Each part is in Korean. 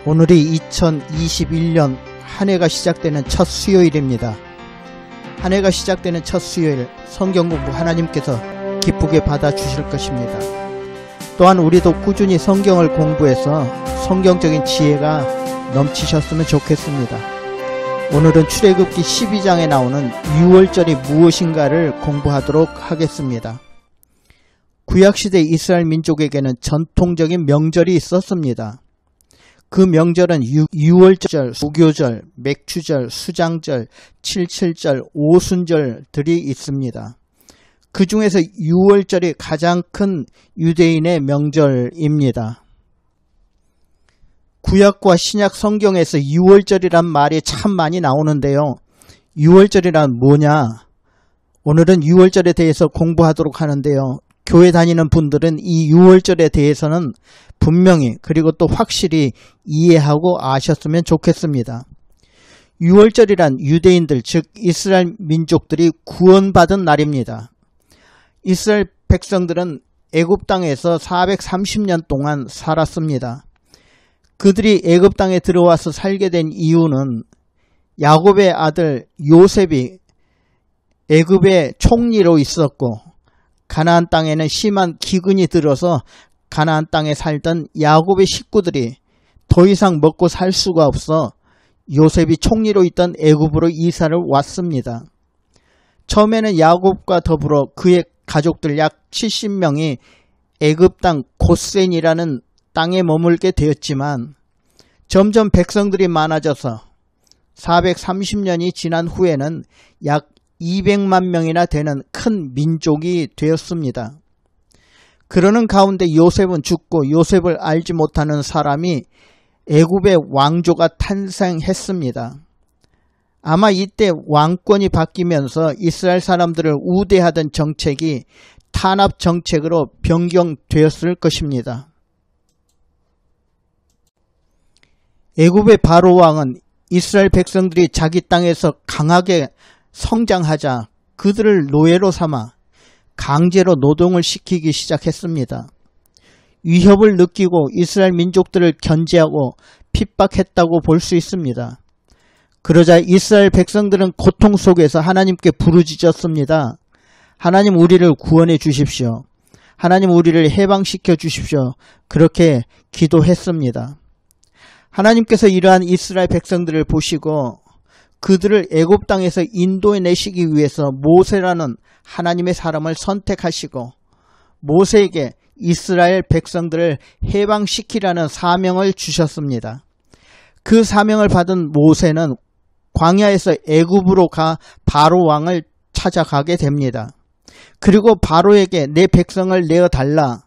오늘이 2021년 한 해가 시작되는 첫 수요일입니다. 한 해가 시작되는 첫 수요일 성경 공부 하나님께서 기쁘게 받아주실 것입니다. 또한 우리도 꾸준히 성경을 공부해서 성경적인 지혜가 넘치셨으면 좋겠습니다. 오늘은 출애굽기 12장에 나오는 6월절이 무엇인가를 공부하도록 하겠습니다. 구약시대 이스라엘 민족에게는 전통적인 명절이 있었습니다. 그 명절은 6월절, 무교절, 맥추절, 수장절, 칠칠절, 오순절들이 있습니다. 그 중에서 6월절이 가장 큰 유대인의 명절입니다. 구약과 신약 성경에서 6월절이란 말이 참 많이 나오는데요. 6월절이란 뭐냐? 오늘은 6월절에 대해서 공부하도록 하는데요. 교회 다니는 분들은 이 6월절에 대해서는 분명히 그리고 또 확실히 이해하고 아셨으면 좋겠습니다. 6월절이란 유대인들 즉 이스라엘 민족들이 구원받은 날입니다. 이스라엘 백성들은 애굽 땅에서 430년 동안 살았습니다. 그들이 애굽 땅에 들어와서 살게 된 이유는 야곱의 아들 요셉이 애굽의 총리로 있었고 가나안 땅에는 심한 기근이 들어서 가나안 땅에 살던 야곱의 식구들이 더 이상 먹고 살 수가 없어 요셉이 총리로 있던 애굽으로 이사를 왔습니다. 처음에는 야곱과 더불어 그의 가족들 약 70명이 애굽 땅 고센이라는 땅에 머물게 되었지만 점점 백성들이 많아져서 430년이 지난 후에는 약 200만 명이나 되는 큰 민족이 되었습니다. 그러는 가운데 요셉은 죽고 요셉을 알지 못하는 사람이 애굽의 왕조가 탄생했습니다. 아마 이때 왕권이 바뀌면서 이스라엘 사람들을 우대하던 정책이 탄압 정책으로 변경되었을 것입니다. 애굽의 바로 왕은 이스라엘 백성들이 자기 땅에서 강하게 성장하자 그들을 노예로 삼아 강제로 노동을 시키기 시작했습니다. 위협을 느끼고 이스라엘 민족들을 견제하고 핍박했다고 볼 수 있습니다. 그러자 이스라엘 백성들은 고통 속에서 하나님께 부르짖었습니다. 하나님 우리를 구원해 주십시오. 하나님 우리를 해방시켜 주십시오. 그렇게 기도했습니다. 하나님께서 이러한 이스라엘 백성들을 보시고 그들을 애굽 땅에서 인도해내시기 위해서 모세라는 하나님의 사람을 선택하시고 모세에게 이스라엘 백성들을 해방시키라는 사명을 주셨습니다. 그 사명을 받은 모세는 광야에서 애굽으로 가 바로 왕을 찾아가게 됩니다. 그리고 바로에게 내 백성을 내어달라.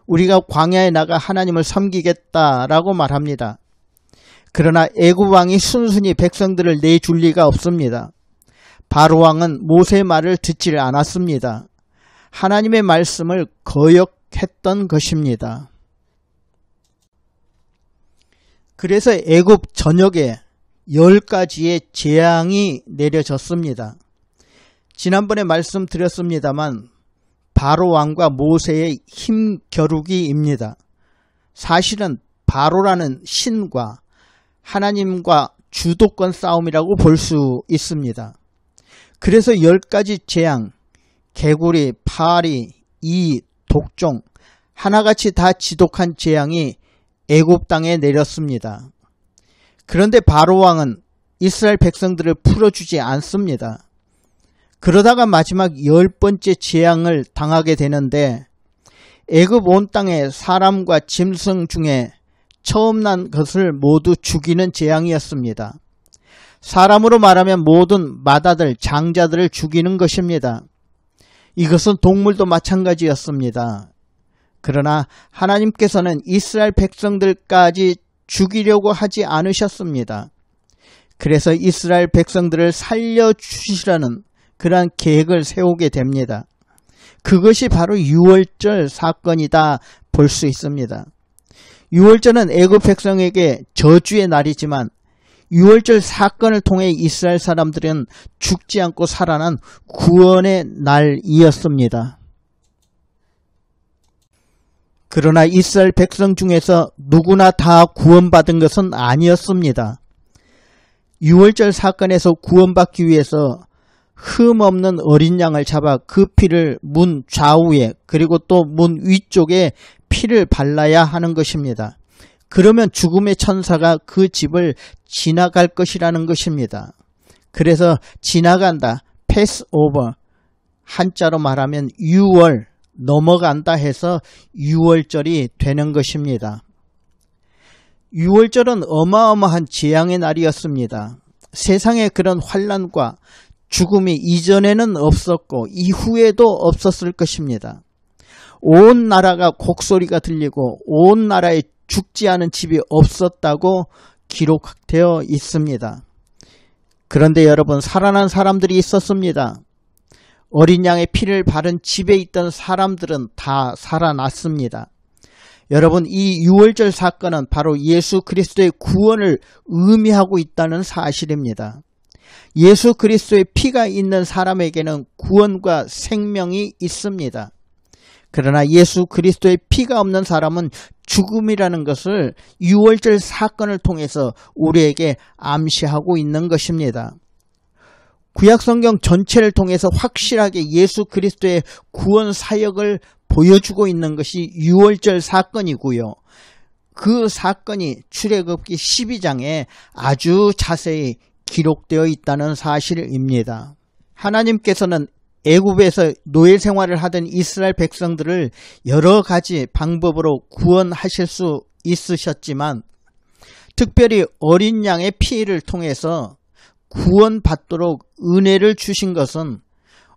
우리가 광야에 나가 하나님을 섬기겠다라고 말합니다. 그러나 애굽 왕이 순순히 백성들을 내줄 리가 없습니다. 바로 왕은 모세의 말을 듣지 않았습니다. 하나님의 말씀을 거역했던 것입니다. 그래서 애굽 전역에 10가지의 재앙이 내려졌습니다. 지난번에 말씀드렸습니다만 바로 왕과 모세의 힘겨루기입니다. 사실은 바로라는 신과 하나님과 주도권 싸움이라고 볼 수 있습니다. 그래서 10가지 재앙, 개구리, 파리, 이, 독종 하나같이 다 지독한 재앙이 애굽 땅에 내렸습니다. 그런데 바로 왕은 이스라엘 백성들을 풀어주지 않습니다. 그러다가 마지막 10번째 재앙을 당하게 되는데 애굽 온 땅에 사람과 짐승 중에 처음 난 것을 모두 죽이는 재앙이었습니다. 사람으로 말하면 모든 맏아들, 장자들을 죽이는 것입니다. 이것은 동물도 마찬가지였습니다. 그러나 하나님께서는 이스라엘 백성들까지 죽이려고 하지 않으셨습니다. 그래서 이스라엘 백성들을 살려주시라는 그러한 계획을 세우게 됩니다. 그것이 바로 6월절 사건이다 볼 수 있습니다. 6월절은 애굽 백성에게 저주의 날이지만 6월절 사건을 통해 이스라엘 사람들은 죽지 않고 살아난 구원의 날이었습니다. 그러나 이스라엘 백성 중에서 누구나 다 구원받은 것은 아니었습니다. 유월절 사건에서 구원받기 위해서 흠 없는 어린 양을 잡아 그 피를 문 좌우에 그리고 또 문 위쪽에 피를 발라야 하는 것입니다. 그러면 죽음의 천사가 그 집을 지나갈 것이라는 것입니다. 그래서 지나간다, pass over, 한자로 말하면 유월, 넘어간다 해서 유월절이 되는 것입니다. 유월절은 어마어마한 재앙의 날이었습니다. 세상에 그런 환난과 죽음이 이전에는 없었고 이후에도 없었을 것입니다. 온 나라가 곡소리가 들리고 온 나라에 죽지 않은 집이 없었다고 기록되어 있습니다. 그런데 여러분, 살아난 사람들이 있었습니다. 어린 양의 피를 바른 집에 있던 사람들은 다 살아났습니다. 여러분, 이 유월절 사건은 바로 예수 그리스도의 구원을 의미하고 있다는 사실입니다. 예수 그리스도의 피가 있는 사람에게는 구원과 생명이 있습니다. 그러나 예수 그리스도의 피가 없는 사람은 죽음이라는 것을 유월절 사건을 통해서 우리에게 암시하고 있는 것입니다. 구약성경 전체를 통해서 확실하게 예수 그리스도의 구원 사역을 보여주고 있는 것이 유월절 사건이고요. 그 사건이 출애굽기 12장에 아주 자세히 기록되어 있다는 사실입니다. 하나님께서는 애굽에서 노예 생활을 하던 이스라엘 백성들을 여러 가지 방법으로 구원하실 수 있으셨지만 특별히 어린 양의 피를 통해서 구원받도록 은혜를 주신 것은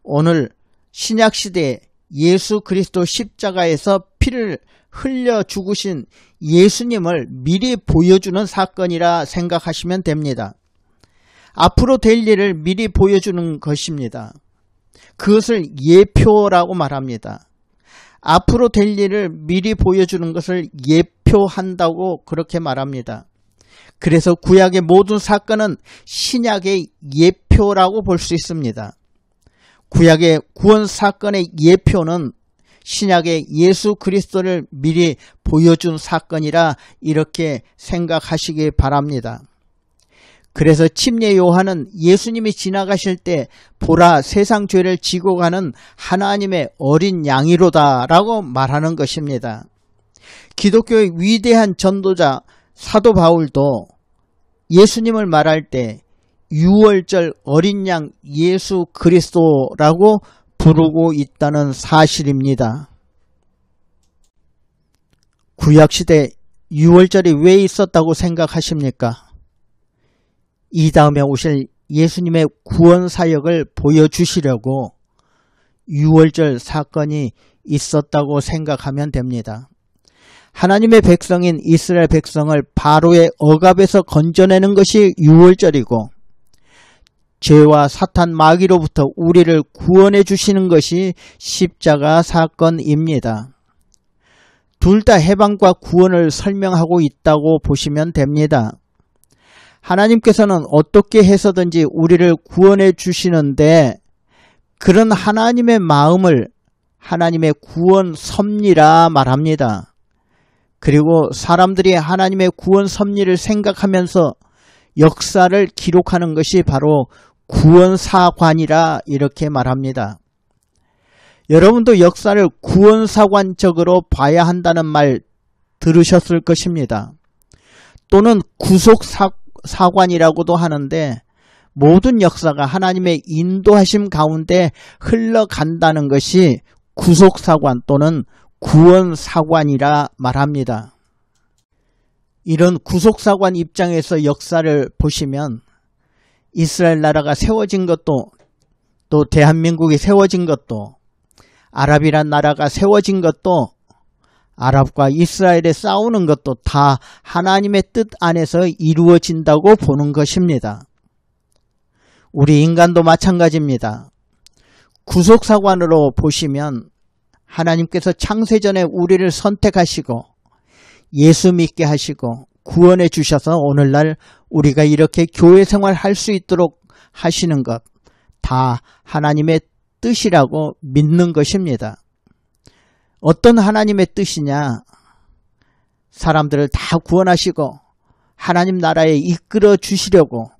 오늘 신약시대에 예수 그리스도 십자가에서 피를 흘려 죽으신 예수님을 미리 보여주는 사건이라 생각하시면 됩니다. 앞으로 될 일을 미리 보여주는 것입니다. 그것을 예표라고 말합니다. 앞으로 될 일을 미리 보여주는 것을 예표한다고 그렇게 말합니다. 그래서 구약의 모든 사건은 신약의 예표라고 볼 수 있습니다. 구약의 구원 사건의 예표는 신약의 예수 그리스도를 미리 보여준 사건이라 이렇게 생각하시기 바랍니다. 그래서 침례 요한은 예수님이 지나가실 때 보라 세상 죄를 지고 가는 하나님의 어린 양이로다 라고 말하는 것입니다. 기독교의 위대한 전도자 사도 바울도 예수님을 말할 때 유월절 어린 양 예수 그리스도라고 부르고 있다는 사실입니다. 구약시대 유월절이 왜 있었다고 생각하십니까? 이 다음에 오실 예수님의 구원 사역을 보여주시려고 유월절 사건이 있었다고 생각하면 됩니다. 하나님의 백성인 이스라엘 백성을 바로의 억압에서 건져내는 것이 유월절이고 죄와 사탄 마귀로부터 우리를 구원해 주시는 것이 십자가 사건입니다. 둘 다 해방과 구원을 설명하고 있다고 보시면 됩니다. 하나님께서는 어떻게 해서든지 우리를 구원해 주시는데 그런 하나님의 마음을 하나님의 구원 섭리라 말합니다. 그리고 사람들이 하나님의 구원 섭리를 생각하면서 역사를 기록하는 것이 바로 구원사관이라 이렇게 말합니다. 여러분도 역사를 구원사관적으로 봐야 한다는 말 들으셨을 것입니다. 또는 구속사관이라고도 하는데 모든 역사가 하나님의 인도하심 가운데 흘러간다는 것이 구속사관 또는 구원사관이라 말합니다. 이런 구속사관 입장에서 역사를 보시면 이스라엘 나라가 세워진 것도 또 대한민국이 세워진 것도 아랍이란 나라가 세워진 것도 아랍과 이스라엘에 싸우는 것도 다 하나님의 뜻 안에서 이루어진다고 보는 것입니다. 우리 인간도 마찬가지입니다. 구속사관으로 보시면 하나님께서 창세전에 우리를 선택하시고 예수 믿게 하시고 구원해 주셔서 오늘날 우리가 이렇게 교회 생활할 수 있도록 하시는 것 다 하나님의 뜻이라고 믿는 것입니다. 어떤 하나님의 뜻이냐? 사람들을 다 구원하시고 하나님 나라에 이끌어 주시려고,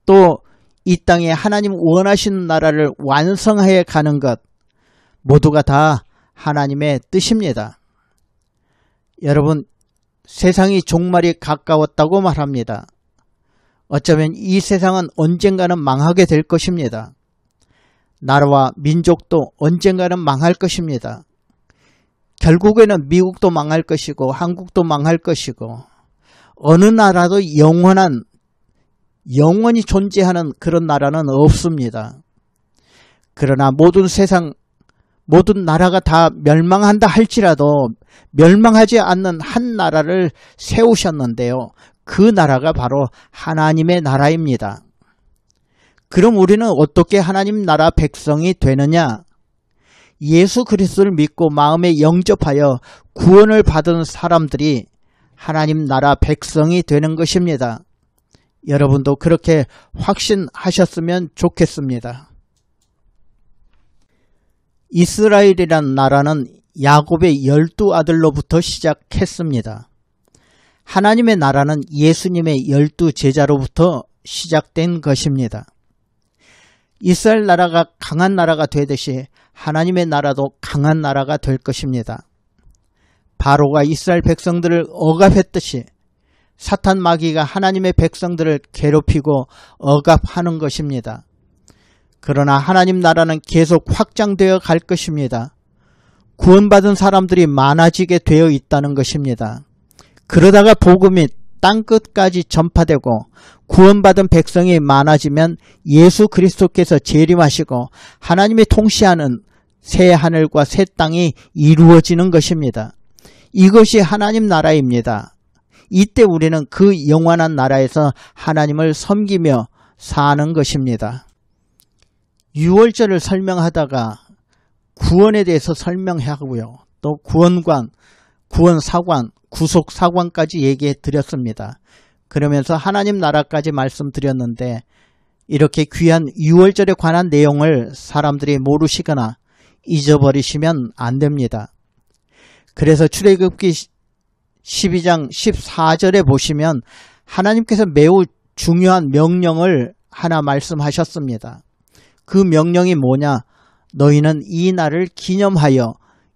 또 이 땅에 하나님 원하시는 나라를 완성해 가는 것, 모두가 다 하나님의 뜻입니다. 여러분, 세상이 종말이 가까웠다고 말합니다. 어쩌면 이 세상은 언젠가는 망하게 될 것입니다. 나라와 민족도 언젠가는 망할 것입니다. 결국에는 미국도 망할 것이고 한국도 망할 것이고 어느 나라도 영원히 존재하는 그런 나라는 없습니다. 그러나 모든 나라가 다 멸망한다 할지라도 멸망하지 않는 한 나라를 세우셨는데요. 그 나라가 바로 하나님의 나라입니다. 그럼 우리는 어떻게 하나님 나라 백성이 되느냐? 예수 그리스도를 믿고 마음에 영접하여 구원을 받은 사람들이 하나님 나라 백성이 되는 것입니다. 여러분도 그렇게 확신하셨으면 좋겠습니다. 이스라엘이란 나라는 야곱의 12아들로부터 시작했습니다. 하나님의 나라는 예수님의 12제자로부터 시작된 것입니다. 이스라엘 나라가 강한 나라가 되듯이 하나님의 나라도 강한 나라가 될 것입니다. 바로가 이스라엘 백성들을 억압했듯이 사탄 마귀가 하나님의 백성들을 괴롭히고 억압하는 것입니다. 그러나 하나님 나라는 계속 확장되어 갈 것입니다. 구원받은 사람들이 많아지게 되어 있다는 것입니다. 그러다가 복음이 땅끝까지 전파되고 구원받은 백성이 많아지면 예수 그리스도께서 재림하시고 하나님이 통치하는 새 하늘과 새 땅이 이루어지는 것입니다. 이것이 하나님 나라입니다. 이때 우리는 그 영원한 나라에서 하나님을 섬기며 사는 것입니다. 유월절을 설명하다가 구원에 대해서 설명하고요. 또 구원관, 구원사관, 구속사관까지 얘기해 드렸습니다. 그러면서 하나님 나라까지 말씀드렸는데 이렇게 귀한 유월절에 관한 내용을 사람들이 모르시거나 잊어버리시면 안 됩니다. 그래서 출애굽기 12장 14절에 보시면 하나님께서 매우 중요한 명령을 하나 말씀하셨습니다. 그 명령이 뭐냐? 너희는 이 날을 기념하여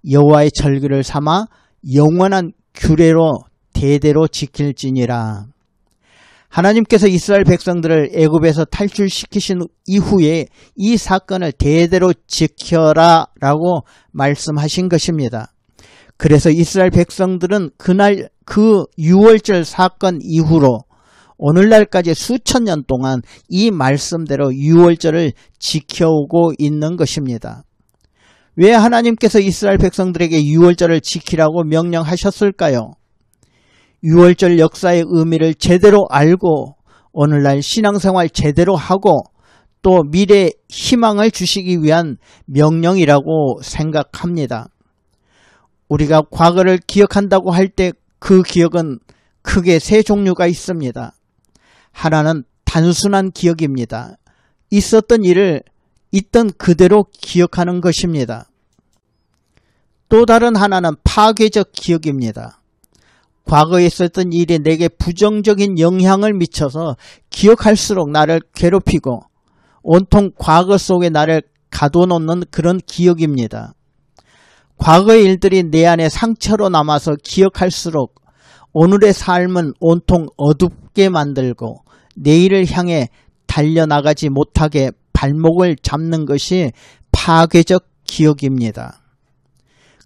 여호와의 절기를 삼아 영원한 규례로 대대로 지킬지니라. 하나님께서 이스라엘 백성들을 애굽에서 탈출시키신 이후에 이 사건을 대대로 지켜라 라고 말씀하신 것입니다. 그래서 이스라엘 백성들은 그날 그 유월절 사건 이후로 오늘날까지 수천 년 동안 이 말씀대로 유월절을 지켜오고 있는 것입니다. 왜 하나님께서 이스라엘 백성들에게 유월절을 지키라고 명령하셨을까요? 유월절 역사의 의미를 제대로 알고 오늘날 신앙생활 제대로 하고 또 미래 희망을 주시기 위한 명령이라고 생각합니다. 우리가 과거를 기억한다고 할 때 그 기억은 크게 세 종류가 있습니다. 하나는 단순한 기억입니다. 있었던 일을 있던 그대로 기억하는 것입니다. 또 다른 하나는 파괴적 기억입니다. 과거에 있었던 일이 내게 부정적인 영향을 미쳐서 기억할수록 나를 괴롭히고 온통 과거 속에 나를 가둬놓는 그런 기억입니다. 과거의 일들이 내 안에 상처로 남아서 기억할수록 오늘의 삶은 온통 어둡게 만들고 내일을 향해 달려나가지 못하게 발목을 잡는 것이 파괴적 기억입니다.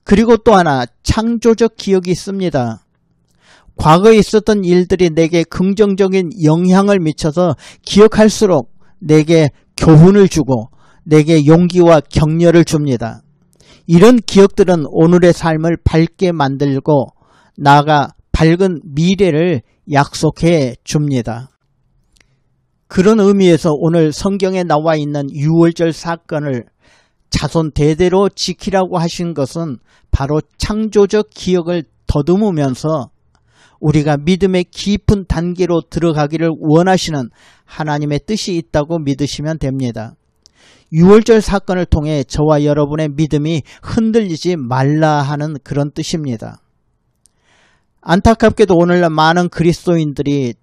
그리고 또 하나 창조적 기억이 있습니다. 과거에 있었던 일들이 내게 긍정적인 영향을 미쳐서 기억할수록 내게 교훈을 주고 내게 용기와 격려를 줍니다. 이런 기억들은 오늘의 삶을 밝게 만들고 나아가 밝은 미래를 약속해 줍니다. 그런 의미에서 오늘 성경에 나와 있는 유월절 사건을 자손 대대로 지키라고 하신 것은 바로 창조적 기억을 더듬으면서 우리가 믿음의 깊은 단계로 들어가기를 원하시는 하나님의 뜻이 있다고 믿으시면 됩니다. 6월절 사건을 통해 저와 여러분의 믿음이 흔들리지 말라 하는 그런 뜻입니다. 안타깝게도 오늘날 많은 그리스도인들이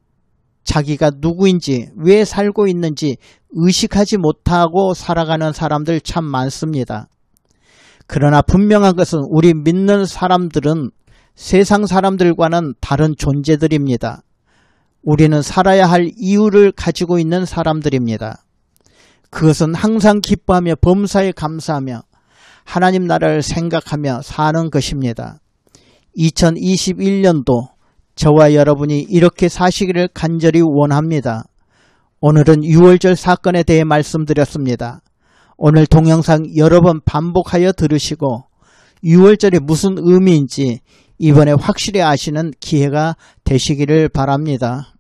자기가 누구인지 왜 살고 있는지 의식하지 못하고 살아가는 사람들 참 많습니다. 그러나 분명한 것은 우리 믿는 사람들은 세상 사람들과는 다른 존재들입니다. 우리는 살아야 할 이유를 가지고 있는 사람들입니다. 그것은 항상 기뻐하며 범사에 감사하며 하나님 나라를 생각하며 사는 것입니다. 2021년도 저와 여러분이 이렇게 사시기를 간절히 원합니다. 오늘은 6월절 사건에 대해 말씀드렸습니다. 오늘 동영상 여러 번 반복하여 들으시고 6월절이 무슨 의미인지 이번에 확실히 아시는 기회가 되시기를 바랍니다.